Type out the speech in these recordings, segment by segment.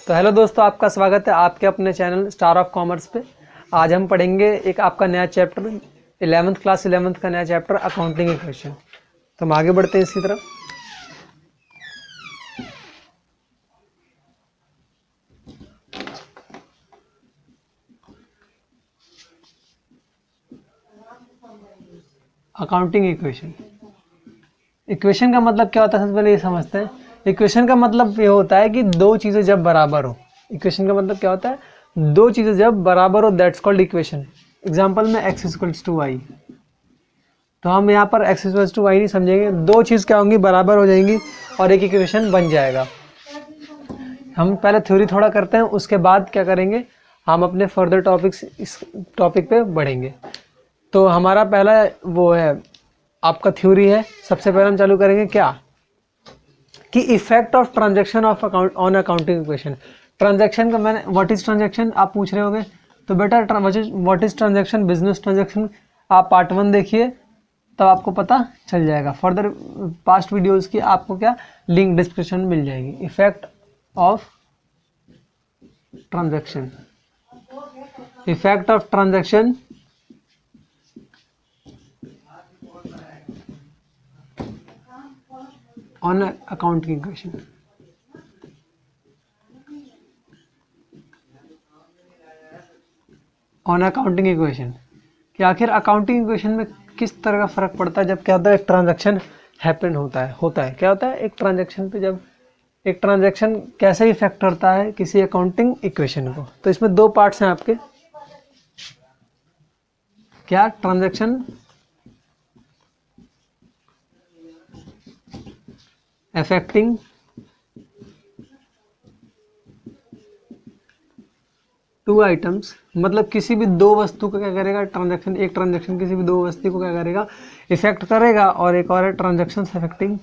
तो हेलो दोस्तों, आपका स्वागत है आपके अपने चैनल स्टार ऑफ कॉमर्स पे। आज हम पढ़ेंगे एक आपका नया चैप्टर 11th क्लास 11th का नया चैप्टर अकाउंटिंग इक्वेशन। तो हम आगे बढ़ते हैं इसकी तरफ। अकाउंटिंग इक्वेशन, इक्वेशन का मतलब क्या होता है सबसे पहले ये समझते हैं। इक्वेशन का मतलब ये होता है कि दो चीज़ें जब बराबर हो। इक्वेशन का मतलब क्या होता है? दो चीज़ें जब बराबर हो, दैट्स कॉल्ड इक्वेशन। एग्जांपल में x इक्वल्स टू वाई, तो हम यहाँ पर x इक्वल्स टू वाई नहीं समझेंगे। दो चीज़ क्या होंगी, बराबर हो जाएंगी और एक इक्वेशन बन जाएगा। हम पहले थ्योरी थोड़ा करते हैं, उसके बाद क्या करेंगे, हम अपने फर्दर टॉपिक्स इस टॉपिक पे बढ़ेंगे। तो हमारा पहला वो है आपका थ्योरी है। सबसे पहले हम चालू करेंगे क्या कि effect of transaction of account on accounting equation. Transaction का मैंने व्हाट इज ट्रांजैक्शन आप पूछ रहे होगे, तो बेटा what is transaction, business transaction आप पार्ट 1 देखिए, तब आपको पता चल जाएगा। फर्दर पास्ट वीडियोस की आपको क्या लिंक डिस्क्रिप्शन में मिल जाएगी। Effect of transaction, effect of transaction on accounting equation. On accounting equation कि आखिर अकाउंटिंग इक्वेशन में किस तरह का फर्क पड़ता है जब क्या होता है, एक ट्रांजैक्शन हैपन होता है क्या होता है एक ट्रांजैक्शन पे, जब एक ट्रांजैक्शन कैसे इफेक्ट करता है किसी अकाउंटिंग इक्वेशन को। तो इसमें दो पार्ट्स हैं आपके, क्या ट्रांजैक्शन अफेक्टिंग टू आइटम्स, मतलब किसी भी दो वस्तु को क्या करेगा ट्रांजैक्शन, एक ट्रांजैक्शन किसी भी दो वस्तु को क्या करेगा इफेक्ट करेगा, और एक और है transaction affecting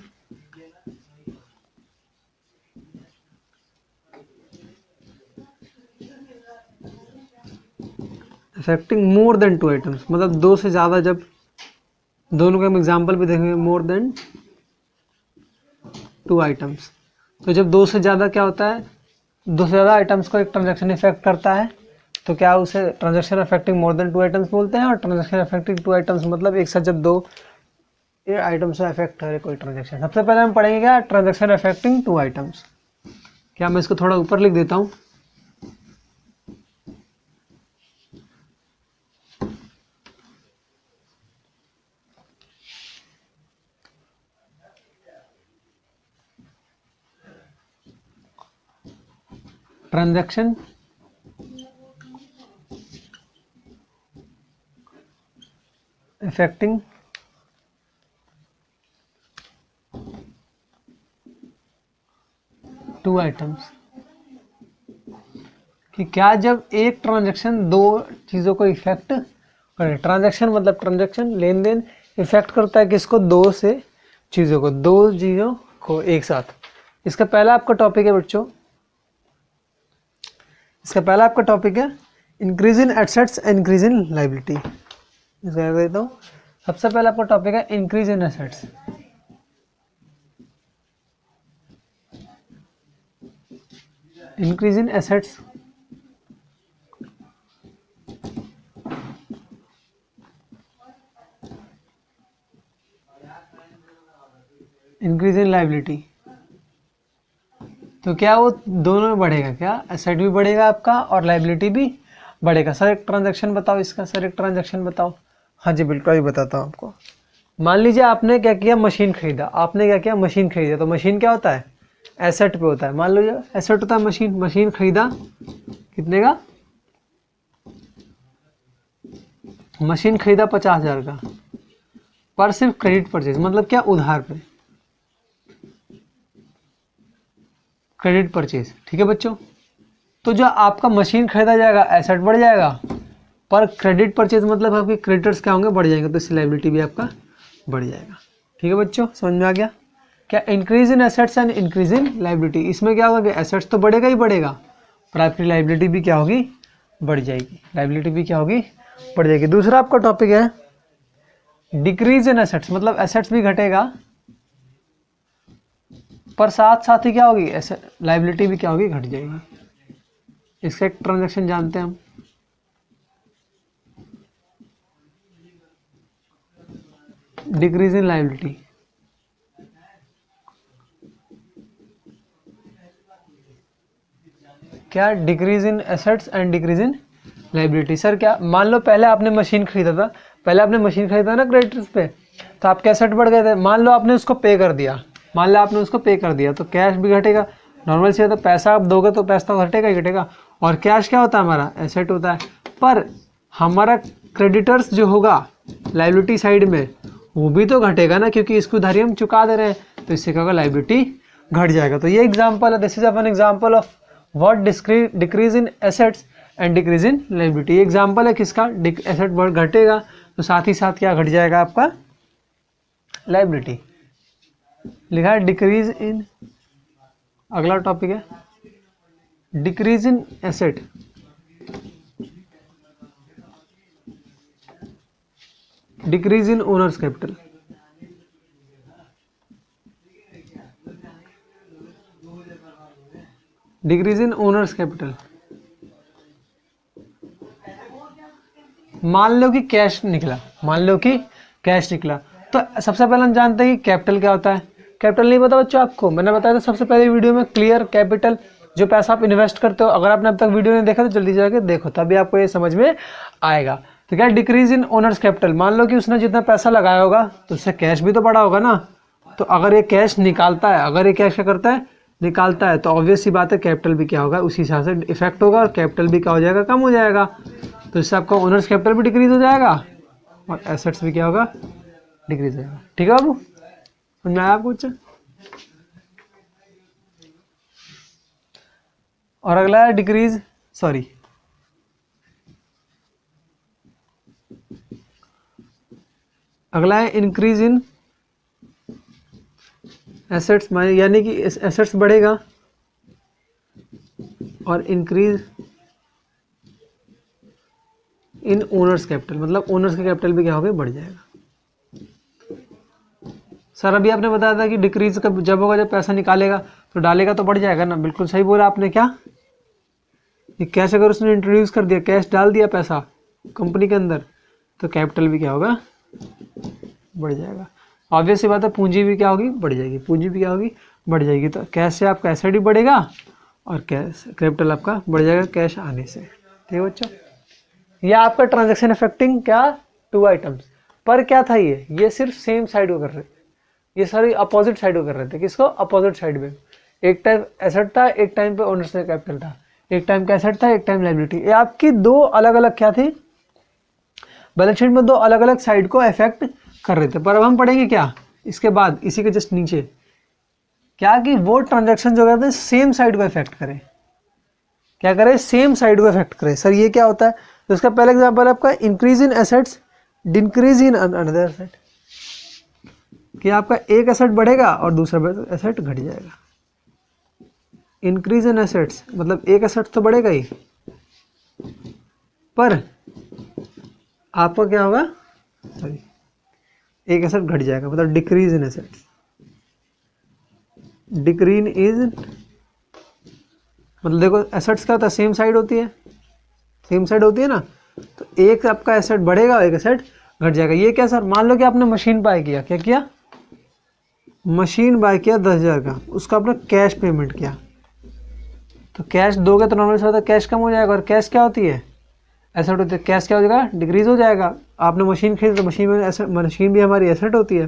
more than two items, मतलब दो से ज्यादा। जब दोनों के हम एग्जांपल भी देखेंगे, मोर देन टू आइटम्स। तो जब दो से ज्यादा क्या होता है, दो से ज़्यादा आइटम्स को एक ट्रांजैक्शन इफेक्ट करता है, तो क्या उसे transaction affecting more than two items बोलते हैं। और ट्रांजैक्शन अफेक्टिंग टू आइटम्स मतलब एक साथ जब दो आइटम्स से अफेक्ट करे कोई ट्रांजैक्शन। सबसे पहले हम पढ़ेंगे क्या ट्रांजैक्शन अफेक्टिंग टू आइटम्स। क्या मैं इसको थोड़ा ऊपर लिख देता हूँ। ट्रांजैक्शन अफेक्टिंग टू आइटम्स कि क्या जब एक ट्रांजैक्शन दो चीज़ों को इफेक्ट करे। ट्रांजैक्शन मतलब ट्रांजैक्शन लेन देन, इफेक्ट करता है किसको, दो से चीज़ों को, दो चीज़ों को एक साथ। इसका पहला आपका टॉपिक है बच्चों, इसका पहला आपका टॉपिक है increase in assets increase in liability. इसका देता हूँ। सबसे पहला आपका टॉपिक है increase in assets. Increase in assets increase in liability, तो क्या वो दोनों में बढ़ेगा, क्या एसेट भी बढ़ेगा आपका और लायबिलिटी भी बढ़ेगा। सर एक ट्रांजैक्शन बताओ इसका, सर एक ट्रांजैक्शन बताओ। हाँ जी बिल्कुल, अभी बताता हूँ आपको। मान लीजिए आपने क्या किया, मशीन खरीदा। आपने क्या किया, मशीन खरीदा। तो मशीन क्या होता है, एसेट पे होता है। मान लीजिए एसेट होता है मशीन। मशीन खरीदा कितने का, मशीन खरीदा 50,000 का, पर सिर्फ क्रेडिट परचेज, मतलब क्या उधार पे, क्रेडिट परचेज। ठीक है बच्चों, तो जो आपका मशीन खरीदा जाएगा एसेट बढ़ जाएगा, पर क्रेडिट परचेज मतलब आपके क्रेडिटर्स क्या होंगे, बढ़ जाएंगे, तो इससे लायबिलिटी भी आपका बढ़ जाएगा। ठीक है बच्चों, समझ में आ गया। क्या increase in assets and increase in liability, इसमें क्या होगा कि एसेट्स तो बढ़ेगा ही बढ़ेगा, पर आपकी लायबिलिटी भी क्या होगी, बढ़ जाएगी। लायबिलिटी भी क्या होगी, बढ़ जाएगी। दूसरा आपका टॉपिक है डिक्रीज इन एसेट्स, मतलब एसेट्स भी घटेगा, पर साथ साथ ही क्या होगी, लायबिलिटी भी क्या होगी, घट जाएगी। इसका एक ट्रांजैक्शन जानते हैं हम, डिक्रीज इन लायबिलिटी। क्या? Decrease in assets and decrease in liability. Sir क्या, मान लो पहले आपने मशीन खरीदा था, पहले आपने मशीन खरीदा ना क्रेडिटर्स पे, तो आपके एसेट बढ़ गए थे, मान लो आपने उसको पे कर दिया, मान लो आपने उसको पे कर दिया, तो कैश भी घटेगा। नॉर्मल से तो पैसा आप दोगे तो पैसा तो घटेगा ही घटेगा, और कैश क्या होता है हमारा, एसेट होता है। पर हमारा क्रेडिटर्स जो होगा लायबिलिटी साइड में, वो भी तो घटेगा ना, क्योंकि इसकी उधारी हम चुका दे रहे हैं, तो इससे क्या होगा, लायबिलिटी घट जाएगा। तो ये एग्जाम्पल है, this is upon example of what decrease in assets and decrease in liability. Example है किसका, एसेट घटेगा तो साथ ही साथ क्या घट जाएगा आपका, लायबिलिटी। लिखा है डिक्रीज इन, अगला टॉपिक है decrease in asset, decrease in owners capital. Decrease in owners capital, मान लो कि कैश निकला, मान लो कि कैश निकला, तो सबसे पहले हम जानते हैं कि कैपिटल क्या होता है। कैपिटल नहीं पता बच्चों आपको, मैंने बताया था सबसे पहले वीडियो में, क्लियर कैपिटल, जो पैसा आप इन्वेस्ट करते हो। अगर आपने अब तक वीडियो नहीं देखा तो जल्दी जाके देखो, तभी आपको ये समझ में आएगा। तो क्या, डिक्रीज इन ओनर्स कैपिटल, मान लो कि उसने जितना पैसा लगाया होगा तो उससे कैश भी तो बढ़ा होगा ना। तो अगर ये कैश निकालता है, अगर ये कैश क्या करता है, निकालता है, तो ऑब्वियस सी बात है कैपिटल भी क्या होगा, उसी हिसाब से इफेक्ट होगा, और कैपिटल भी क्या हो जाएगा, कम हो जाएगा। तो इससे आपका ओनर्स कैपिटल भी डिक्रीज हो जाएगा और एसेट्स भी क्या होगा, डिक्रीज हो जाएगा। ठीक है बाबू, समझ में आया आपको कुछ? और अगला है डिक्रीज, सॉरी अगला है इंक्रीज इन एसेट्स, यानी कि एसेट्स बढ़ेगा और इंक्रीज इन ओनर्स कैपिटल, मतलब ओनर्स का कैपिटल भी क्या होगा, बढ़ जाएगा। सर अभी आपने बताया था कि डिक्रीज का जब होगा, जब पैसा निकालेगा तो डालेगा तो बढ़ जाएगा ना, बिल्कुल सही बोला आपने। क्या ये कैश अगर उसने इंट्रोड्यूस कर दिया, कैश डाल दिया पैसा कंपनी के अंदर, तो कैपिटल भी क्या होगा, बढ़ जाएगा। ऑब्वियस सी बात है, पूंजी भी क्या होगी, बढ़ जाएगी, पूंजी भी क्या होगी, बढ़ जाएगी। तो कैश से आपका एसेट भी बढ़ेगा और कैश कैपिटल आपका बढ़ जाएगा कैश आने से। ठीक है बच्चों, यह आपका ट्रांजैक्शन अफेक्टिंग क्या, 2 आइटम्स। पर क्या था, ये सिर्फ सेम साइड को कर रहे थे, ये सारी अपोजिट साइड को कर रहे थे। किसको, अपोजिट साइड में। एक टाइम एसेट था, एक टाइम पे ओनर्स का कैपिटल था, एक टाइम का एसेट था, एक टाइम लायबिलिटी। ये आपकी दो अलग अलग क्या थी, बैलेंस शीट में दो अलग अलग साइड को इफेक्ट कर रहे थे। पर अब हम पढ़ेंगे क्या इसके बाद, इसी के जस्ट नीचे, क्या कि वो ट्रांजैक्शन जो करते हैं सेम साइड को इफेक्ट करें। क्या करें, सेम साइड को इफेक्ट करें। सर ये क्या होता है, तो इसका पहला एग्जांपल आपका increase in assets, decrease in another asset, कि आपका एक एसेट बढ़ेगा और दूसरा एसेट घट जाएगा। इंक्रीज इन एसेट्स मतलब एक एसेट तो बढ़ेगा ही, पर आपका क्या होगा, सॉरी, एक एसेट घट जाएगा, मतलब decrease in assets. Decrease is मतलब देखो एसेट्स क्या होता है, सेम साइड होती है, सेम साइड होती है ना, तो एक आपका एसेट बढ़ेगा और एक एसेट घट जाएगा। ये क्या सर, मान लो कि आपने मशीन बाय किया, क्या किया, मशीन बाय किया 10,000 का, उसका आपने कैश पेमेंट किया, तो कैश दोगे तो नॉर्मल से होता है कैश कम हो जाएगा, और कैश क्या होती है, एसेट होती है। कैश क्या हो जाएगा, डिक्रीज हो जाएगा। आपने मशीन खरीदी तो मशीन में एसेट, मशीन भी हमारी एसेट होती है,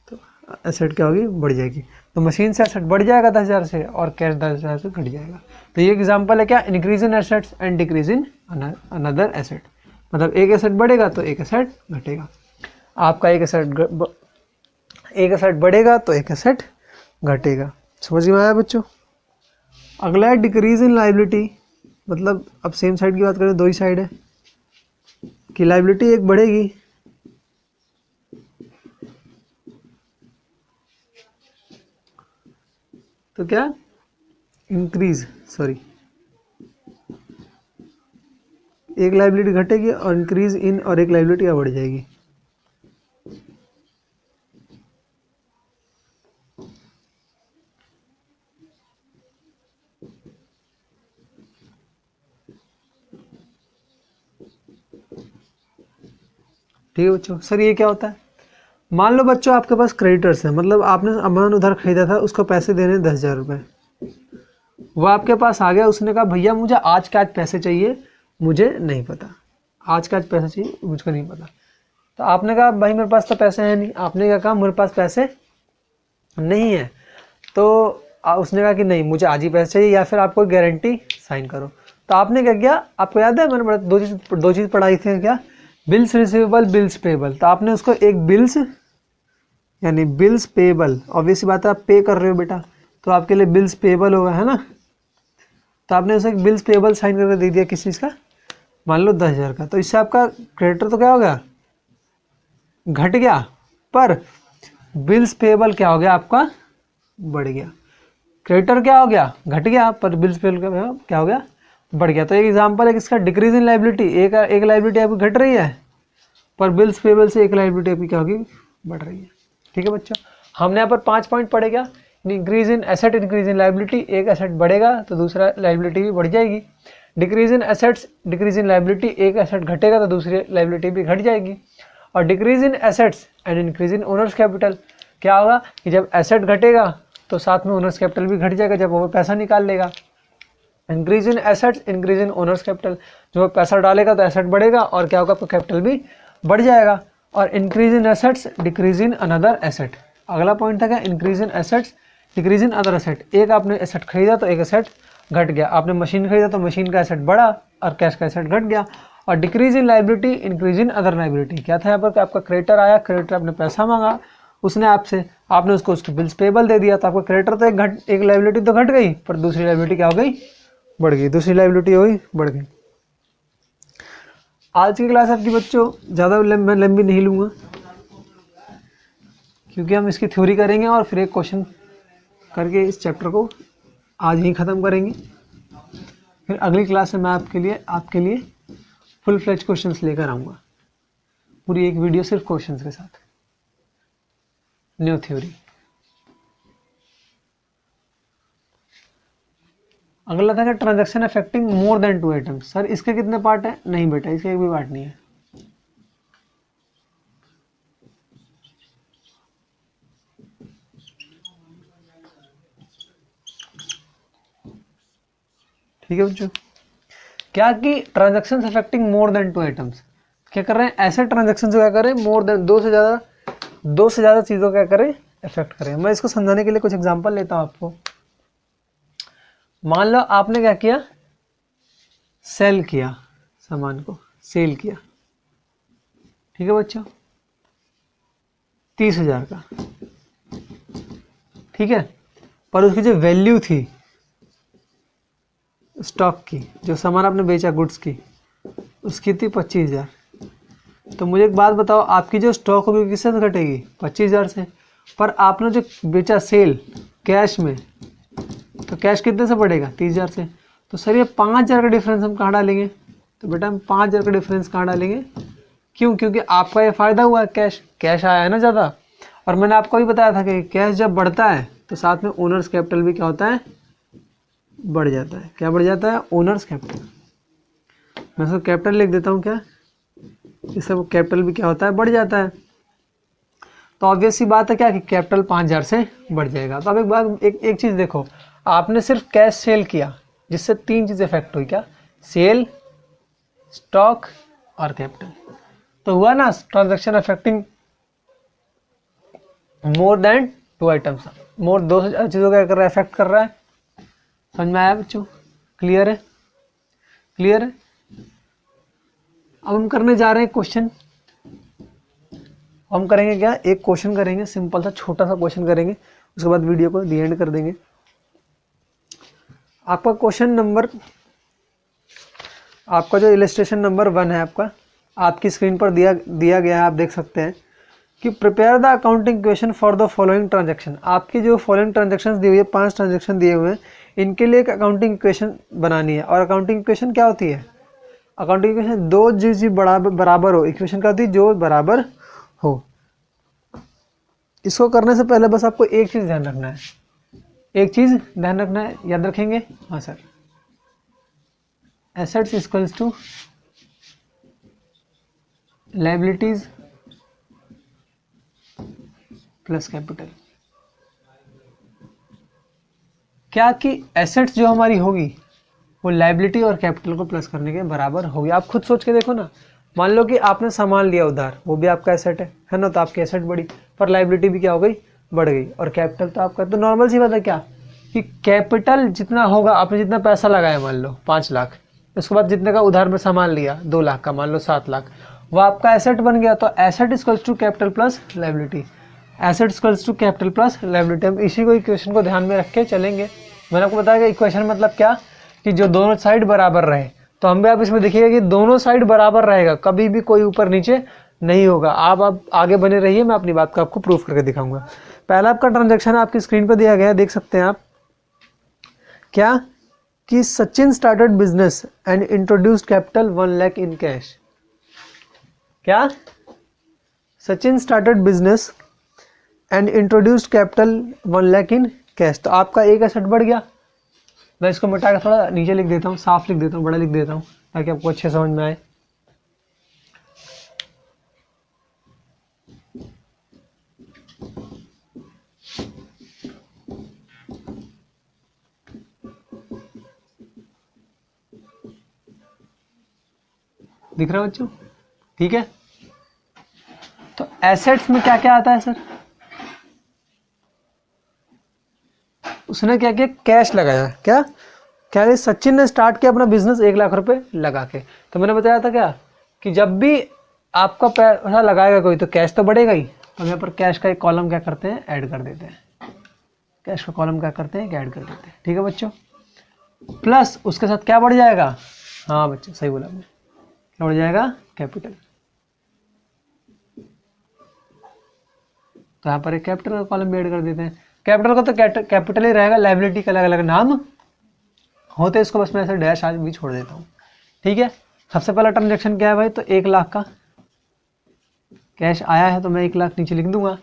तो एसेट क्या होगी, बढ़ जाएगी। तो मशीन से एसेट बढ़ जाएगा 10,000 से, और कैश 10,000 से घट जाएगा। तो ये एग्जांपल है क्या, increase in assets and decrease in another asset. मतलब एक एसेट बढ़ेगा तो एक एसेट घटेगा। आपका एक एसेट बढ़ेगा तो एक एसेट घटेगा। समझ में आया बच्चों? अगला है डिक्रीज इन लायबिलिटी, मतलब अब सेम साइड की बात करें, दो ही साइड है कि लायबिलिटी एक बढ़ेगी तो क्या, इंक्रीज, सॉरी, एक लायबिलिटी घटेगी और इंक्रीज इन, और एक लायबिलिटी बढ़ जाएगी। ठीक है बच्चों। सर ये क्या होता है? मान लो बच्चों आपके पास क्रेडिटर्स है, मतलब आपने सामान उधार खरीदा था, उसको पैसे देने 10,000 रुपये, वो आपके पास आ गया, उसने कहा भैया मुझे आज के आज पैसे चाहिए, मुझे नहीं पता, आज का आज पैसे चाहिए मुझको नहीं पता। तो आपने कहा भाई मेरे पास तो पैसे हैं नहीं, आपने क्या कहा मेरे पास पैसे नहीं है, तो उसने कहा कि नहीं मुझे आज ही पैसे चाहिए, या फिर आप कोई गारंटी साइन करो। तो आपने क्या किया, आपको याद है मैंने दो चीज़ पढ़ाई थी क्या, बिल्स रिसीवेबल, बिल्स पेबल। तो आपने उसको एक बिल्स यानी बिल्स पेबल, ऑब्वियस बात है आप पे कर रहे हो बेटा, तो आपके लिए बिल्स पेबल होगा, है ना। तो आपने उसे एक बिल्स पेबल साइन करके दे दिया किस चीज़ का, मान लो 10,000 का। तो इससे आपका क्रेडिटर तो क्या हो गया, घट गया, पर बिल्स पेबल क्या हो गया आपका, बढ़ गया। क्रेडिटर क्या हो गया, घट गया, पर बिल्स पेबल क्या हो गया, बढ़ गया। तो एक एग्जांपल है किसका, डिक्रीज इन लाइबिलिटी, एक लाइबिलिटी आपकी घट रही है, पर बिल्स पेबल से एक लाइबिलिटी आपकी क्या होगी, बढ़ रही है। ठीक है बच्चों, हमने यहाँ पर 5 पॉइंट पढ़े क्या, increase in asset, increase in liability, एक एसेट बढ़ेगा तो दूसरा लाइबिलिटी भी बढ़ जाएगी। Decrease in assets, decrease in liability, एक एसेट घटेगा तो दूसरी लाइबिलिटी भी घट जाएगी। और decrease in assets and increase in owners capital, क्या होगा कि जब एसेट घटेगा तो साथ में ओनर्स कैपिटल भी घट जाएगा, जब वो पैसा निकाल लेगा। Increase in assets, increase in owners capital, जो पैसा डालेगा तो एसेट बढ़ेगा और क्या होगा, आपका कैपिटल भी बढ़ जाएगा। और increase in assets, decrease in another asset, अगला पॉइंट था क्या, increase in assets, decrease in other asset. एक आपने एसेट खरीदा तो एक एसेट घट गया, आपने मशीन खरीदा तो मशीन का एसेट बढ़ा और कैश का एसेट घट गया। और decrease in liability, increase in other liability, क्या था यहाँ पर कि आपका क्रेडिटर आया, क्रेडिटर आपने पैसा मांगा उसने आपसे, आपने उसको उसकी बिल्स पेबल दे दिया, तो आपका क्रेडिटर तो एक लाइबिलिटी तो घट गई, पर दूसरी लाइबिलिटी क्या हो गई, बढ़ गई, दूसरी लाइबिलिटी हो गई, बढ़ गई। आज की क्लास आपकी बच्चों ज़्यादा मैं लंबी नहीं लूँगा, क्योंकि हम इसकी थ्योरी करेंगे और फिर एक क्वेश्चन करके इस चैप्टर को आज ही ख़त्म करेंगे। फिर अगली क्लास में मैं आपके लिए फुल फ्लेज क्वेश्चंस लेकर आऊँगा, पूरी एक वीडियो सिर्फ क्वेश्चंस के साथ, न्यू थ्योरी। अगला था कि transaction affecting more than 2 items. Sir इसके कितने पार्ट हैं, नहीं बेटा इसके एक भी पार्ट नहीं है। ठीक है बच्चों, क्या कि transactions affecting more than 2 items, क्या कर रहे हैं, ऐसे ट्रांजैक्शन क्या करें, मोर देन दो से ज़्यादा चीज़ों क्या करें, इफेक्ट करें। मैं इसको समझाने के लिए कुछ एग्जांपल लेता हूँ आपको। मान लो आपने क्या किया, सेल किया, सामान को सेल किया, ठीक है बच्चों, 30,000 का, ठीक है, पर उसकी जो वैल्यू थी स्टॉक की, जो सामान आपने बेचा गुड्स की, उसकी थी 25,000। तो मुझे एक बात बताओ, आपकी जो स्टॉक होगी किससे घटेगी, 25,000 से, पर आपने जो बेचा सेल कैश में, तो कैश कितने से बढ़ेगा, 30,000 से। तो सर ये 5,000 का डिफरेंस हम कहाँ डालेंगे, तो बेटा हम 5,000 का डिफरेंस कहाँ डालेंगे, क्यों, क्योंकि आपका ये फ़ायदा हुआ है, कैश आया है ना ज़्यादा। और मैंने आपको भी बताया था कि कैश जब बढ़ता है तो साथ में ओनर्स कैपिटल भी क्या होता है, बढ़ जाता है। क्या बढ़ जाता है, ओनर्स कैपिटल। मैं इसको कैपिटल लिख देता हूँ, क्या इससे वो कैपिटल भी क्या होता है, बढ़ जाता है। तो ऑब्वियस सी बात है क्या कि कैपिटल 5,000 से बढ़ जाएगा। तो अब एक चीज़ देखो, आपने सिर्फ कैश सेल किया जिससे 3 चीज़ें इफेक्ट हुई, क्या, सेल, स्टॉक और कैपिटल। तो हुआ ना transaction affecting more than 2 items, more 2 से ज़्यादा चीज़ों का कर रहा है, इफेक्ट कर रहा है। समझ में आया बच्चों, क्लियर है, क्लियर है। अब हम करने जा रहे हैं क्वेश्चन। हम करेंगे क्या, एक क्वेश्चन करेंगे, सिंपल सा छोटा सा क्वेश्चन करेंगे, उसके बाद वीडियो को दी एंड कर देंगे। आपका क्वेश्चन नंबर, आपका जो इलस्ट्रेशन नंबर 1 है आपकी स्क्रीन पर दिया गया है, आप देख सकते हैं कि prepare the accounting equation for the following transaction. आपकी जो फॉलोइंग ट्रांजैक्शन दी हुई है, 5 ट्रांजैक्शन दिए हुए हैं, इनके लिए एक अकाउंटिंग इक्वेशन बनानी है। और अकाउंटिंग इक्वेशन क्या होती है, अकाउंटिंग इक्वेशन दो चीज़ बराबर हो, इक्वेशन क्या होती है, जो बराबर हो। इसको करने से पहले बस आपको एक चीज़ ध्यान रखना है, एक चीज़ ध्यान रखना है, याद रखेंगे, हाँ sir, assets equals to liabilities plus capital. क्या कि एसेट्स जो हमारी होगी वो लायबिलिटी और कैपिटल को प्लस करने के बराबर होगी। आप खुद सोच के देखो ना, मान लो कि आपने सामान लिया उधार, वो भी आपका एसेट है ना, तो आपकी एसेट बढ़ी, पर लायबिलिटी भी क्या हो गई, बढ़ गई, और कैपिटल तो आपका, तो नॉर्मल सी बात है क्या कि कैपिटल जितना होगा, आपने जितना पैसा लगाया मान लो 5 लाख, उसके बाद जितने का उधार में सामान लिया 2 लाख का, मान लो 7 लाख, वो आपका एसेट बन गया। तो asset equals to capital plus liability, asset equals to capital plus liability. हम इसी को इक्वेशन को ध्यान में रख के चलेंगे। मैंने आपको बताया कि इक्वेशन मतलब क्या कि जो दोनों साइड बराबर रहे, तो हम भी आप इसमें देखिएगा कि दोनों साइड बराबर रहेगा, कभी भी कोई ऊपर नीचे नहीं होगा। आप आगे बने रहिए, मैं अपनी बात को आपको प्रूफ करके दिखाऊंगा। पहला आपका ट्रांजैक्शन आपकी स्क्रीन पर दिया गया है, देख सकते हैं आप, क्या कि Sachin started business and introduced capital 1 lakh in cash. क्या Sachin started business and introduced capital 1 lakh in cash. तो आपका एक एसेट बढ़ गया। मैं इसको मिटा के थोड़ा नीचे लिख देता हूँ, साफ लिख देता हूँ, बड़ा लिख देता हूँ ताकि आपको अच्छे समझ में आए। दिख रहा है बच्चों? ठीक है, तो एसेट्स में क्या क्या आता है सर? उसने क्या किया, कैश लगाया। क्या क्या सचिन ने स्टार्ट किया अपना बिजनेस 1 लाख रुपए लगा के। तो मैंने बताया था क्या कि जब भी आपका पैसा लगाएगा कोई तो कैश तो बढ़ेगा ही। तो यहाँ पर कैश का एक कॉलम क्या करते हैं, ऐड कर देते हैं। कैश का कॉलम क्या करते हैं, ऐड कर देते हैं। ठीक है बच्चों, प्लस उसके साथ क्या बढ़ जाएगा, हाँ बच्चों सही बोला आपने, क्या बढ़ जाएगा, कैपिटल। तो यहाँ पर एक कैपिटल का कॉलम भी ऐड कर देते हैं। कैपिटल का तो कैपिटल ही रहेगा, लायबिलिटी का अलग अलग नाम होते, इसको बस मैं ऐसे डैश आज भी छोड़ देता हूँ। ठीक है, सबसे पहला ट्रांजैक्शन क्या है भाई, तो 1 लाख का कैश आया है, तो मैं 1 लाख नीचे लिख दूंगा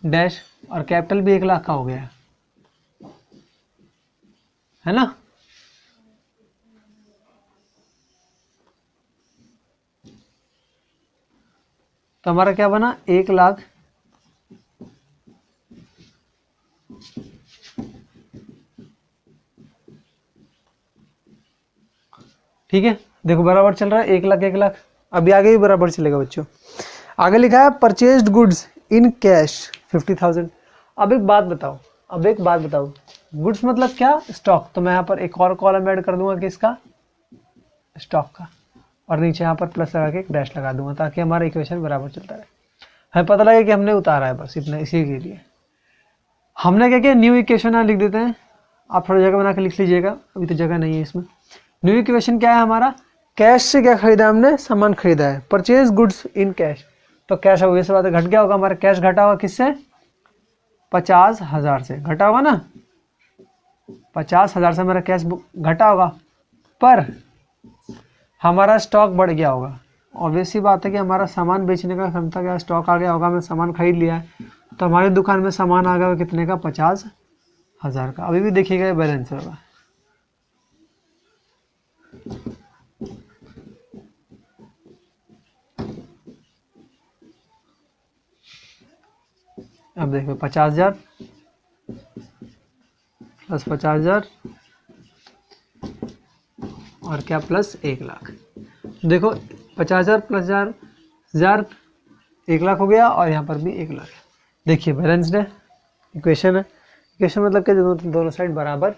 डैश, और कैपिटल भी 1 लाख का हो गया है ना। तो हमारा क्या बना, 1 लाख ठीक है, देखो बराबर चल रहा है 1 लाख 1 लाख, अभी आगे भी बराबर चलेगा बच्चों। आगे लिखा है परचेज्ड गुड्स इन कैश 50,000। अब एक बात बताओ, गुड्स मतलब क्या, स्टॉक। तो मैं यहाँ पर एक और कॉलम ऐड कर दूंगा किसका, स्टॉक का, और नीचे यहाँ पर प्लस लगा के एक डैश लगा दूंगा ताकि हमारा इक्वेशन बराबर चलता रहे। हमें पता लगे कि हमने उतारा है, बस इतना, इसी के लिए हमने क्या किया, न्यू इक्वेशन यहाँ लिख देते हैं। आप थोड़ी जगह बना के लिख लीजिएगा, अभी तो जगह नहीं है इसमें। न्यू इक्वेशन क्या है हमारा, कैश से क्या खरीदा हमने, सामान खरीदा है, परचेज गुड्स इन कैश। तो कैश हो गया, बात घट गया होगा हमारा, कैश घटा होगा किससे, 50,000 से घटा होगा ना, 50,000 से हमारा कैश घटा होगा, पर हमारा स्टॉक बढ़ गया होगा। ऑब्वियस सी बात है कि हमारा सामान बेचने का क्षमता क्या, स्टॉक आ गया होगा, हमने सामान खरीद लिया है, तो हमारी दुकान में सामान आ गया कितने का, 50,000 का। अभी भी देखिएगा बैलेंस होगा, अब देखो 50,000 प्लस 50,000 और क्या प्लस 1 लाख। देखो 50,000 प्लस 1,000 1 लाख हो गया, और यहाँ पर भी 1 लाख। देखिए बैलेंस्ड है, इक्वेशन है। इक्वेशन मतलब कि दोनों साइड बराबर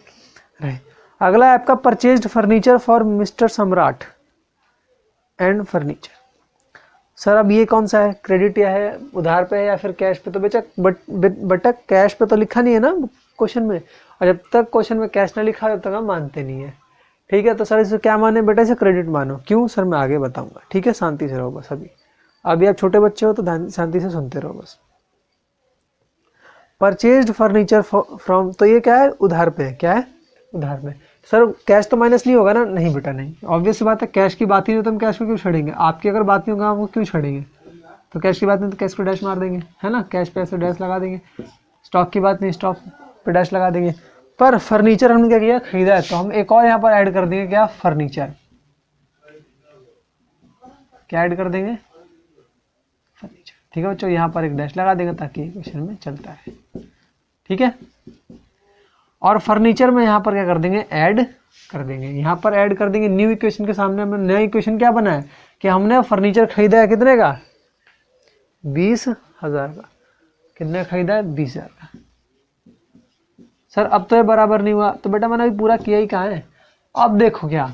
रहे। अगला है आपका परचेज्ड फर्नीचर फॉर मिस्टर सम्राट एंड फर्नीचर। सर अब ये कौन सा है, क्रेडिट या है, उधार पे है या फिर कैश पे। तो बेटा कैश पे तो लिखा नहीं है ना क्वेश्चन में, और जब तक क्वेश्चन में कैश ना लिखा तब तक हम मानते नहीं है। ठीक है, तो सर इसे क्या माने बेटा, इसे क्रेडिट मानो। क्यों सर, मैं आगे बताऊंगा। ठीक है, शांति से रहो बस। अभी आप छोटे बच्चे हो तो शांति से सुनते रहो बस। परचेज्ड फर्नीचर फ्रॉम, तो ये क्या है, उधार पे है। क्या है, उधार पे। सर कैश तो माइनस नहीं होगा ना, नहीं बेटा नहीं, ऑब्वियस बात है, कैश की बात ही नहीं तो हम कैश को क्यों छेड़ेंगे। आपकी अगर बात नहीं होगा आपको क्यों छेड़ेंगे, तो कैश की बात नहीं तो कैश को डैश मार देंगे, है ना, कैश पे ऐसे डैश लगा देंगे। स्टॉक की बात नहीं, स्टॉक पे डैश लगा देंगे। पर फर्नीचर हमने क्या किया, खरीदा है, तो हम एक और यहाँ पर ऐड कर देंगे, क्या, फर्नीचर। क्या ऐड कर देंगे, फर्नीचर। ठीक है बच्चों, यहाँ पर एक डैश लगा देंगे ताकि इक्वेशन में चलता है। ठीक है, और फर्नीचर में यहाँ पर क्या कर देंगे, ऐड कर देंगे, यहाँ पर ऐड कर देंगे न्यू इक्वेशन के सामने। हमें नया इक्वेशन क्या बना है कि हमने फर्नीचर खरीदा है कितने का, 20,000 का। कितने खरीदा है, 20,000 का। सर अब तो ये बराबर नहीं हुआ, तो बेटा मैंने अभी पूरा किया ही कहाँ है। अब देखो क्या,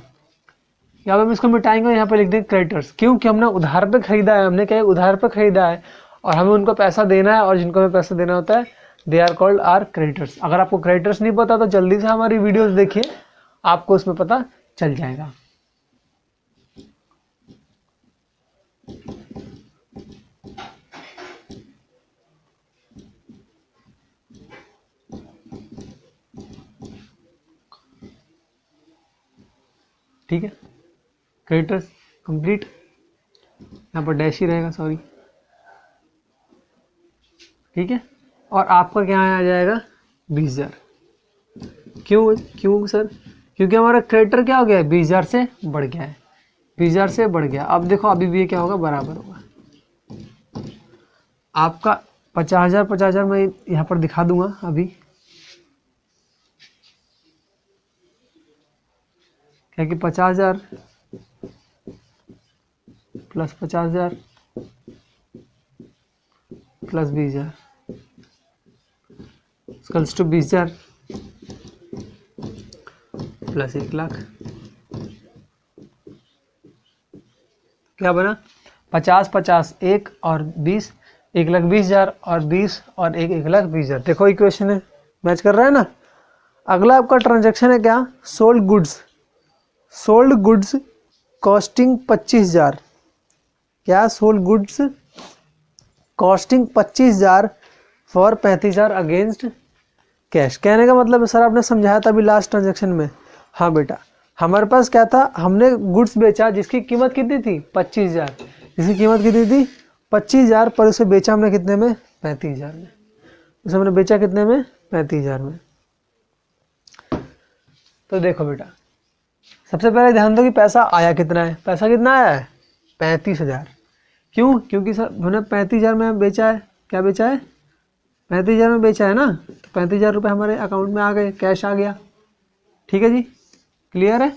यहाँ पे हम इसको मिटाएंगे, यहाँ पे लिख देंगे क्रेडिटर्स। क्यों कि हमने उधार पे खरीदा है, हमने क्या उधार पे खरीदा है और हमें उनको पैसा देना है, और जिनको हमें पैसा देना होता है they are called are creditors. अगर आपको क्रेडिटर्स नहीं पता तो जल्दी से हमारी वीडियोस देखिए, आपको उसमें पता चल जाएगा। ठीक है, क्रेडिटर्स कंप्लीट, यहाँ पर डैश ही रहेगा, सॉरी। ठीक है, और आपका क्या आ जाएगा, 20,000। क्यों सर, क्योंकि हमारा क्रेडिटर क्या हो गया है, 20,000 से बढ़ गया है, 20,000 से बढ़ गया। अब देखो अभी भी ये क्या होगा, बराबर होगा। आपका 50,000 मैं यहाँ पर दिखा दूंगा अभी, क्या कि 50,000 plus 50,000 plus 20,000 equals to 20,000 plus 1,00,000। क्या बना, 50 50 1 और 20, 1,20,000 और 20 और 1,20,000। देखो इक्वेशन है, मैच कर रहा है ना। अगला आपका ट्रांजैक्शन है क्या, सोल्ड गुड्स कॉस्टिंग 25,000। क्या, sold goods costing 25,000 for 35,000 against cash. कहने का मतलब है सर आपने समझाया था अभी लास्ट ट्रांजैक्शन में। हाँ बेटा, हमारे पास क्या था, हमने गुड्स बेचा जिसकी कीमत कितनी थी, 25,000। जिसकी कीमत कितनी थी, 25,000, पर उसे बेचा हमने कितने में, 35,000 में। उसे हमने बेचा कितने में, 35,000 में। तो देखो बेटा, सबसे पहले ध्यान दो कि पैसा आया कितना है, पैसा कितना आया है, 35,000। क्यों, क्योंकि सर हमने 35,000 में बेचा है। क्या बेचा है, 35,000 में बेचा है ना, तो 35,000 रुपये हमारे अकाउंट में आ गए, कैश आ गया। ठीक है जी, क्लियर है।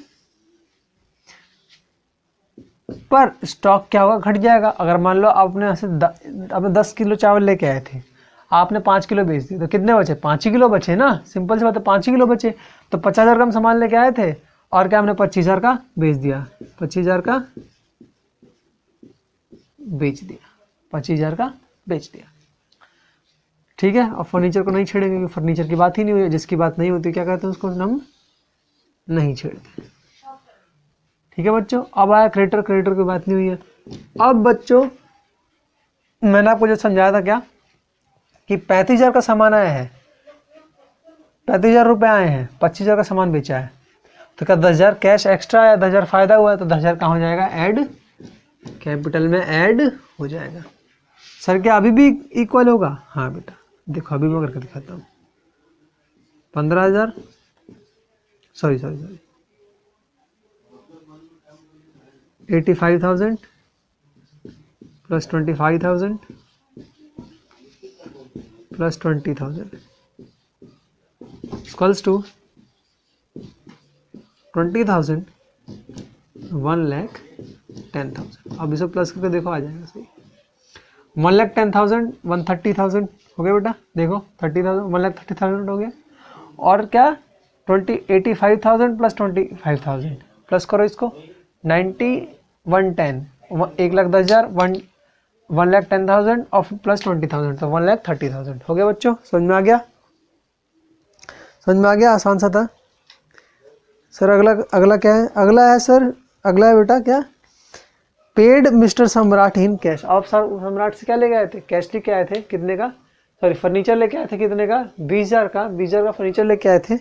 पर स्टॉक क्या होगा, घट जाएगा। अगर मान लो आपने 10 किलो चावल लेके आए थे, आपने 5 किलो बेच दिए, तो कितने बचे, 5 ही किलो बचे ना, सिंपल सी बात है, 5 ही किलो बचे। तो 50,000 का हम सामान लेके आए थे, और क्या हमने 25,000 का बेच दिया, 25,000 का बेच दिया, 25,000 का बेच दिया। ठीक है, और फर्नीचर को नहीं छेड़ेंगे क्योंकि फर्नीचर की बात ही नहीं हुई। जिसकी बात नहीं होती क्या कहते हैं उसको, हम नहीं छेड़ते। ठीक है बच्चों, अब आया क्रेडिटर की बात नहीं हुई है। अब बच्चों मैंने आपको जो समझाया था क्या, कि 35,000 का सामान आया है, 35,000 रुपये आए हैं, 25,000 का सामान बेचा है, तो क्या 10,000 कैश एक्स्ट्रा आया, 10,000 फायदा हुआ है, तो 10,000 कहाँ हो जाएगा, ऐड कैपिटल में ऐड हो जाएगा। सर क्या अभी भी इक्वल होगा, हाँ बेटा देखो अभी मैं करके दिखाता हूँ। 15,000 sorry 85,000 plus 25,000 plus 20,000 equals to 20,000 1,10,000। अब इसे प्लस करके देखो आ जाएगा सही। 1,10,000 130,000 हो गया बेटा, देखो 30,000 1,30,000 हो गया। और क्या 85,000 प्लस 25,000 प्लस करो इसको 90 110 1,10,000 1,10,000 और प्लस 20,000 तो 1,30,000 हो गया। बच्चों समझ में आ गया, समझ में आ गया, आसान सा था सर। अगला क्या है, अगला है सर, अगला है बेटा क्या, पेड मिस्टर सम्राट इन कैश। आप सम्राट से क्या लेके आए थे, कैश लेके आए थे, कितने का, सॉरी फर्नीचर लेके आए थे, कितने का, 20,000 का, 20,000 का फर्नीचर लेके आए थे।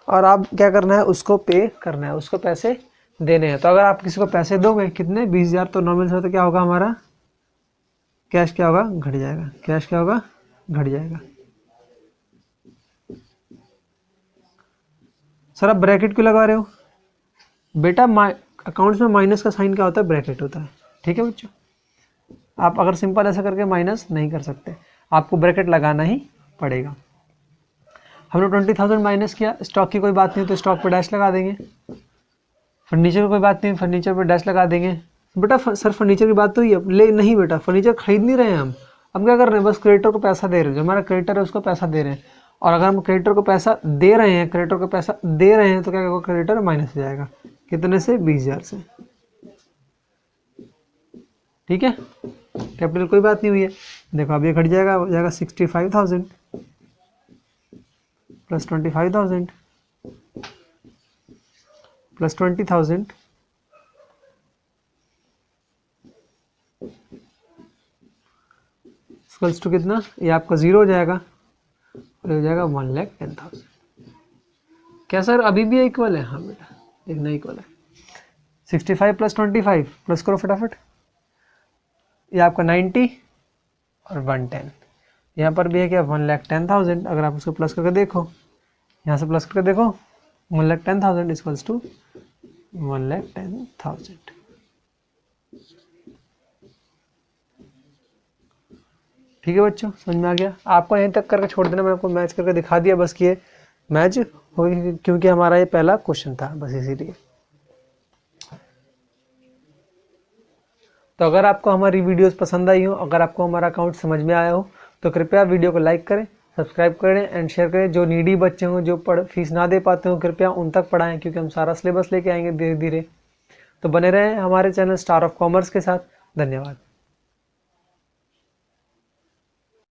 और आप क्या करना है, उसको पे करना है, उसको पैसे देने हैं। तो अगर आप किसी को पैसे दोगे कितने, 20,000, तो नॉर्मल से तो क्या होगा हमारा कैश क्या होगा, घट जाएगा, कैश क्या होगा, घट जाएगा। सर आप ब्रैकेट क्यों लगा रहे हो बेटा, अकाउंट्स में माइनस का साइन क्या होता है, ब्रैकेट होता है। ठीक है बच्चों, आप अगर सिंपल ऐसा करके माइनस नहीं कर सकते, आपको ब्रैकेट लगाना ही पड़ेगा। हमने 20,000 माइनस किया, स्टॉक की कोई बात नहीं तो स्टॉक पर डैश लगा देंगे, फर्नीचर की कोई बात नहीं फर्नीचर पर डैश लगा देंगे। बेटा सर फर्नीचर की बात तो ही है, ले नहीं बेटा फर्नीचर खरीद नहीं रहे हैं हम क्या कर रहे हैं, बस क्रेडिटर को पैसा दे रहे हैं, जो हमारा क्रेडिटर है उसको पैसा दे रहे हैं। और अगर हम क्रेडिटर को पैसा दे रहे हैं, क्रेडिटर को पैसा दे रहे हैं तो क्या होगा, क्रेडिटर माइनस हो जाएगा, कितने से, 20,000 से। ठीक है, कैपिटल कोई बात नहीं हुई है। देखो अब ये घट जाएगा, हो जाएगा 65,000 प्लस 25,000 प्लस 20,000 इक्वल्स टू कितना, ये आपका 0 हो जाएगा और हो जाएगा 1,10,000। क्या सर अभी भी इक्वल है, हाँ बेटा एक नहीं इक्वल है। 65 प्लस 25 प्लस करो फटाफट, ये आपका 90 और 110, यहाँ पर भी है क्या 1,10,000। अगर आप उसको प्लस करके देखो, यहाँ से प्लस करके देखो 1,10,000 इक्वल्स टू 1,10,000। ठीक है बच्चों, समझ में आ गया? आपको यहीं तक करके छोड़ देना, मैंने आपको मैच करके दिखा दिया, बस कि ये मैच हो गई क्योंकि हमारा ये पहला क्वेश्चन था, बस इसीलिए। तो अगर आपको हमारी वीडियोस पसंद आई हो, अगर आपको हमारा अकाउंट समझ में आया हो तो कृपया वीडियो को लाइक करें, सब्सक्राइब करें एंड शेयर करें। जो नीडी बच्चे हों, जो फीस ना दे पाते हो, कृपया उन तक पढ़ाएं, क्योंकि हम सारा सिलेबस लेके आएंगे धीरे धीरे। तो बने रहें हमारे चैनल स्टार ऑफ कॉमर्स के साथ। धन्यवाद।